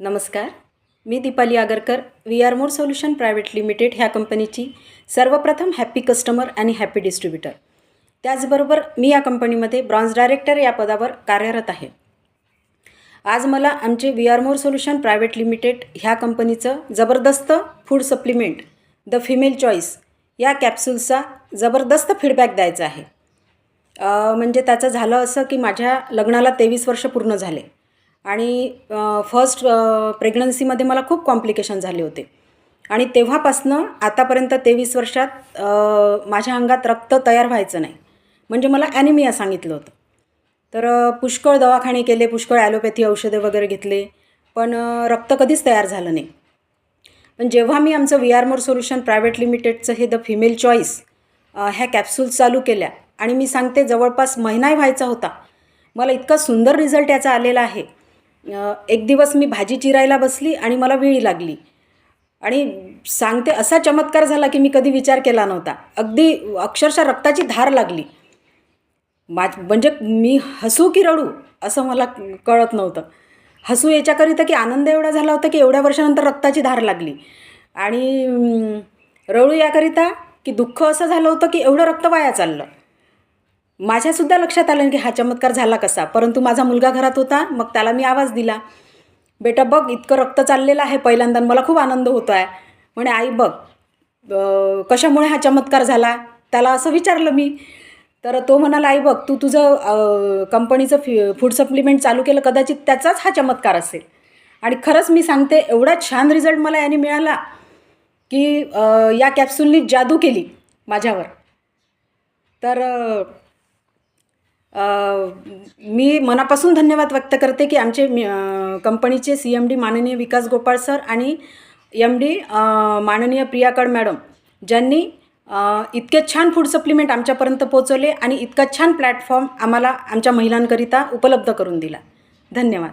नमस्कार. मी Deepali Agarkar, we are more solution private limited ह्या कंपनीची सर्वप्रथम हॅपी कस्टमर आणि हॅपी डिस्ट्रीब्युटर. त्याचबरोबर मी या कंपनीमध्ये ब्रॉन्झ डायरेक्टर या पदावर कार्यरत आहे. आज मला आमचे we are more solution private limited ह्या कंपनीचं जबरदस्त food supplement the female choice या कॅप्सूल्सचा जबरदस्त फीडबॅक द्यायचा आहे. म्हणजे त्याचं झालं असं की माझ्या लग्नाला 23 वर्ष पूर्ण झाले आणि फर्स्ट प्रेग्नन्सीमध्ये मला खूप कॉम्प्लिकेशन झाले होते आणि तेव्हापासनं आतापर्यंत 23 वर्षात माझ्या अंगात रक्त तयार व्हायचं नाही. म्हणजे मला ॲनिमिया सांगितलं होतं. तर पुष्कळ दवाखाने केले, पुष्कळ ॲलोपॅथी औषधे वगैरे घेतले, पण रक्त कधीच तयार झालं नाही. पण जेव्हा मी आमचं we are more solution private लिमिटेडचं हे द फिमेल चॉईस ह्या कॅप्सूल्स चालू केल्या आणि मी सांगते जवळपास महिनाही व्हायचा होता, मला इतका सुंदर रिझल्ट याचा आलेला आहे. एक दिवस मी भाजी चिरायला बसली आणि मला वेळी लागली आणि सांगते असा चमत्कार झाला की मी कधी विचार केला नव्हता. अगदी अक्षरशः रक्ताची धार लागली. म्हणजे मी हसू की रडू असं मला कळत नव्हतं. हसू याच्याकरिता की आनंद एवढा झाला होता की एवढ्या वर्षानंतर रक्ताची धार लागली आणि रडू याकरिता की दुःख असं झालं होतं की एवढं रक्त वाया चाललं. माझ्यासुद्धा लक्षात आलं की हा चमत्कार झाला कसा. परंतु माझा मुलगा घरात होता, मग त्याला मी आवाज दिला, बेटा बघ इतकं रक्त चाललेलं आहे पहिल्यांदा, मला खूप आनंद होतो आहे. म्हणे आई बघ कशामुळे हा चमत्कार झाला, त्याला असं विचारलं मी. तर तो म्हणाला आई बघ तू तुझं कंपनीचं फूड सप्लिमेंट चालू केलं, कदाचित त्याचाच हा चमत्कार असेल. आणि खरंच मी सांगते एवढा छान रिझल्ट मला याने मिळाला की या कॅप्सूलनी जादू केली माझ्यावर. तर मी मनापासून धन्यवाद व्यक्त करते की आमचे कंपनीचे CMD माननीय विकास गोपाळ सर आणि MD माननीय प्रिया मॅडम, ज्यांनी इतके छान फूड सप्लिमेंट आमच्यापर्यंत पोहोचवले आणि इतका छान प्लॅटफॉर्म आम्हाला आमच्या महिलांकरिता उपलब्ध करून दिला. धन्यवाद.